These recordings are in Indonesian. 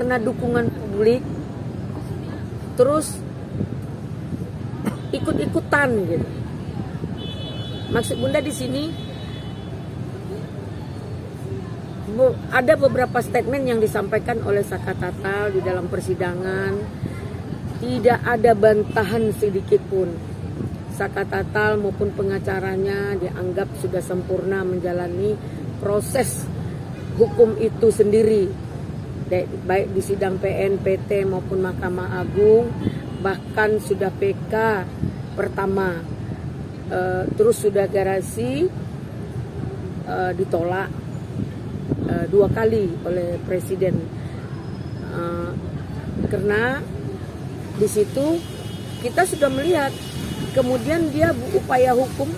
karena dukungan publik terus ikut-ikutan gitu. Maksud Bunda di sini ada beberapa statement yang disampaikan oleh Saka Tatal di dalam persidangan. Tidak ada bantahan sedikit pun. Saka Tatal maupun pengacaranya dianggap sudah sempurna menjalani proses hukum itu sendiri, baik di sidang PN, PT maupun Mahkamah Agung, bahkan sudah PK pertama, terus sudah garasi ditolak 2 kali oleh Presiden, karena di situ kita sudah melihat kemudian dia upaya hukum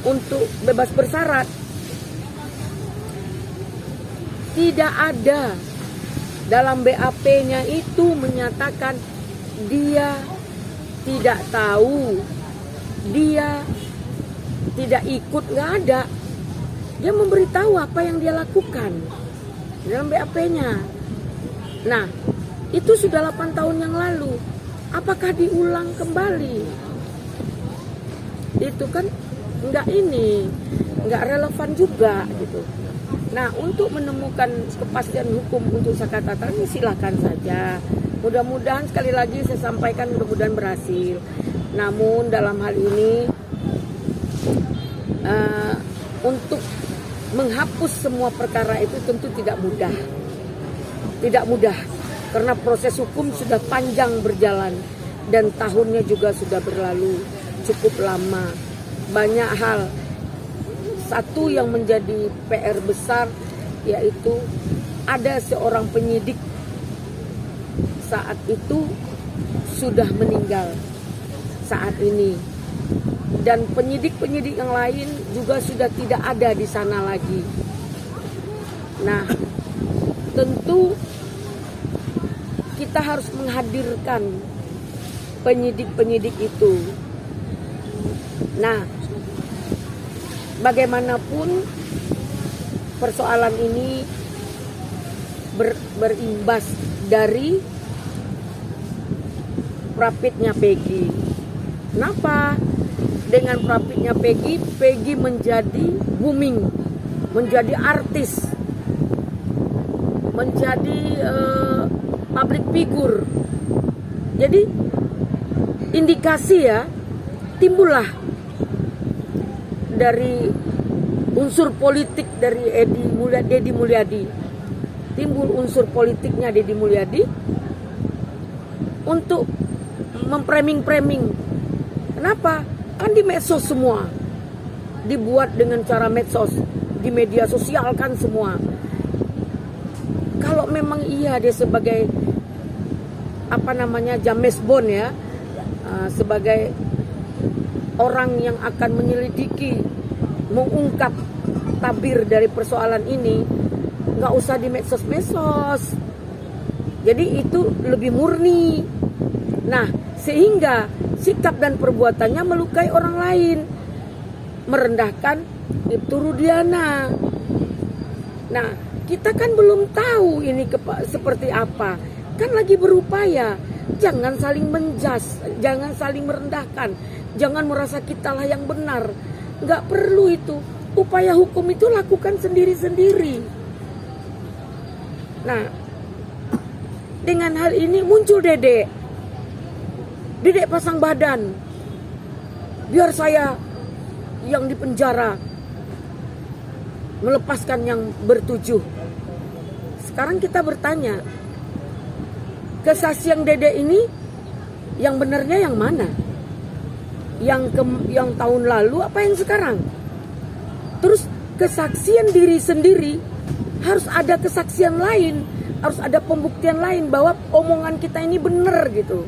untuk bebas bersyarat. Tidak ada dalam BAP-nya itu menyatakan dia tidak tahu, dia tidak ikut, nggak ada. Dia memberitahu apa yang dia lakukan dalam BAP-nya. Nah, itu sudah 8 tahun yang lalu. Apakah diulang kembali? Itu kan nggak relevan juga gitu. Nah, untuk menemukan kepastian hukum untuk Saka Tatal ini silakan saja. Mudah-mudahan sekali lagi saya sampaikan mudah-mudahan berhasil. Namun dalam hal ini untuk menghapus semua perkara itu tentu tidak mudah. Tidak mudah karena proses hukum sudah panjang berjalan dan tahunnya juga sudah berlalu cukup lama. Banyak hal. Satu yang menjadi PR besar yaitu ada seorang penyidik saat itu sudah meninggal saat ini, dan penyidik-penyidik yang lain juga sudah tidak ada di sana lagi. Nah, tentu kita harus menghadirkan penyidik-penyidik itu. Nah, bagaimanapun persoalan ini berimbas dari Prapitnya Peggy. Kenapa? Dengan Prapitnya Peggy, Peggy menjadi booming, menjadi artis, menjadi public figure. Jadi indikasi ya, timbullah dari unsur politik dari Deddy Mulyadi, timbul unsur politiknya Deddy Mulyadi untuk memframing. Kenapa? Kan di medsos semua, dibuat dengan cara medsos, di media sosial kan semua. Kalau memang iya dia sebagai James Bond ya, sebagai orang yang akan menyelidiki, mengungkap tabir dari persoalan ini, nggak usah di medsos. Jadi itu lebih murni. Nah, sehingga sikap dan perbuatannya melukai orang lain, merendahkan Ibtu Rudiana. Nah, kita kan belum tahu ini seperti apa. Kan lagi berupaya. Jangan saling menjas, jangan saling merendahkan, jangan merasa kitalah yang benar. Nggak perlu itu. Upaya hukum itu lakukan sendiri-sendiri. Nah, dengan hal ini muncul Dedek pasang badan. Biar saya yang di penjara melepaskan yang bertujuh. Sekarang kita bertanya, kesaksian Dedek ini yang benarnya yang mana? Yang tahun lalu apa yang sekarang? Terus kesaksian diri sendiri, harus ada kesaksian lain, harus ada pembuktian lain bahwa omongan kita ini benar gitu.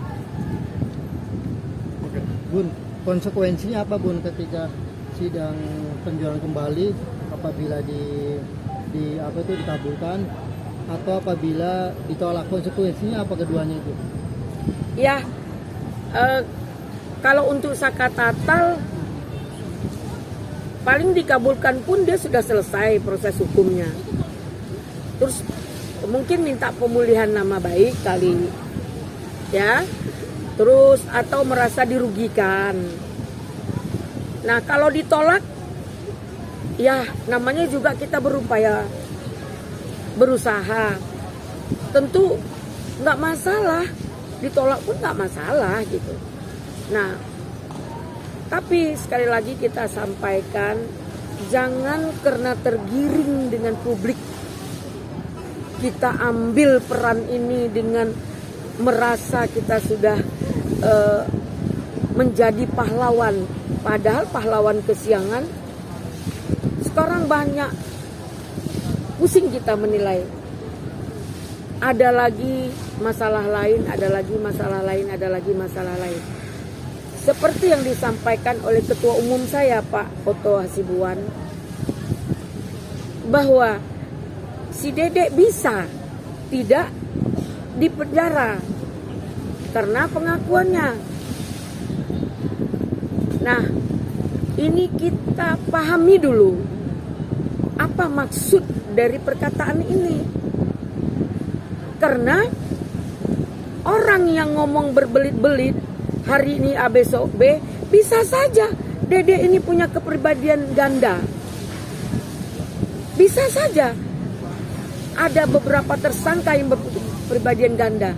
Oke, Bun, konsekuensinya apa Bun ketika sidang penjualan kembali apabila dikabulkan atau apabila ditolak, konsekuensinya apa keduanya itu? Ya, kalau untuk Saka Tatal paling dikabulkan pun dia sudah selesai proses hukumnya. Terus mungkin minta pemulihan nama baik kali, ya. Terus atau merasa dirugikan. Nah, kalau ditolak, ya namanya juga kita berupaya, berusaha. Tentu nggak masalah, ditolak pun nggak masalah gitu. Nah, tapi sekali lagi kita sampaikan, jangan karena tergiring dengan publik, kita ambil peran ini dengan merasa kita sudah menjadi pahlawan. Padahal pahlawan kesiangan. Sekarang banyak pusing kita menilai. Ada lagi masalah lain, ada lagi masalah lain, ada lagi masalah lain. Seperti yang disampaikan oleh Ketua Umum saya, Pak Oto Hasibuan, bahwa si Dedek bisa tidak dipenjara karena pengakuannya. Nah, ini kita pahami dulu apa maksud dari perkataan ini. Karena orang yang ngomong berbelit-belit, hari ini A besok B, bisa saja Dedek ini punya kepribadian ganda. Bisa saja ada beberapa tersangka yang berkepribadian ganda.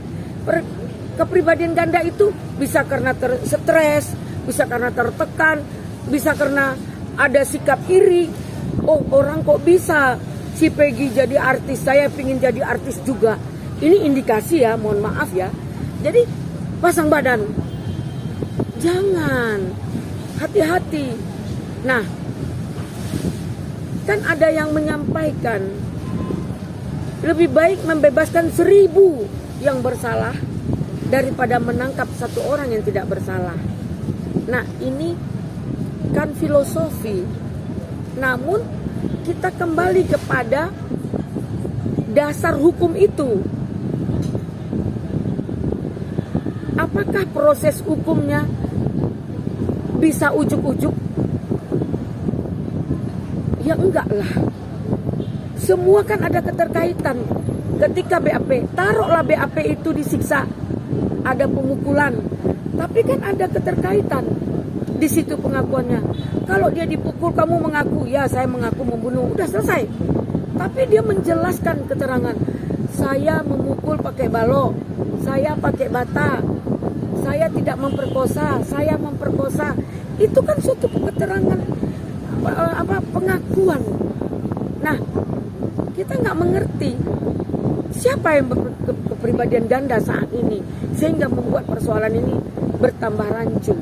Kepribadian ganda itu bisa karena stres, bisa karena tertekan, bisa karena ada sikap iri. Oh, orang kok bisa si Peggy jadi artis, saya pingin jadi artis juga. Ini indikasi ya, mohon maaf ya. Jadi pasang badan, jangan, hati-hati. Nah, kan ada yang menyampaikan lebih baik membebaskan 1000 yang bersalah daripada menangkap 1 orang yang tidak bersalah. Nah, ini kan filosofi. Namun kita kembali kepada dasar hukum itu. Apakah proses hukumnya bisa ujuk-ujuk? Ya enggak lah. Semua kan ada keterkaitan. Ketika BAP, taruhlah BAP itu disiksa, ada pemukulan, tapi kan ada keterkaitan di situ pengakuannya. Kalau dia dipukul, kamu mengaku, ya saya mengaku membunuh, udah selesai. Tapi dia menjelaskan keterangan, saya memukul pakai balok, saya pakai bata, saya tidak memperkosa, saya memperkosa. Itu kan suatu keterangan pengakuan. Nah, kita nggak mengerti siapa yang berkepribadian ganda saat ini sehingga membuat persoalan ini bertambah rancu.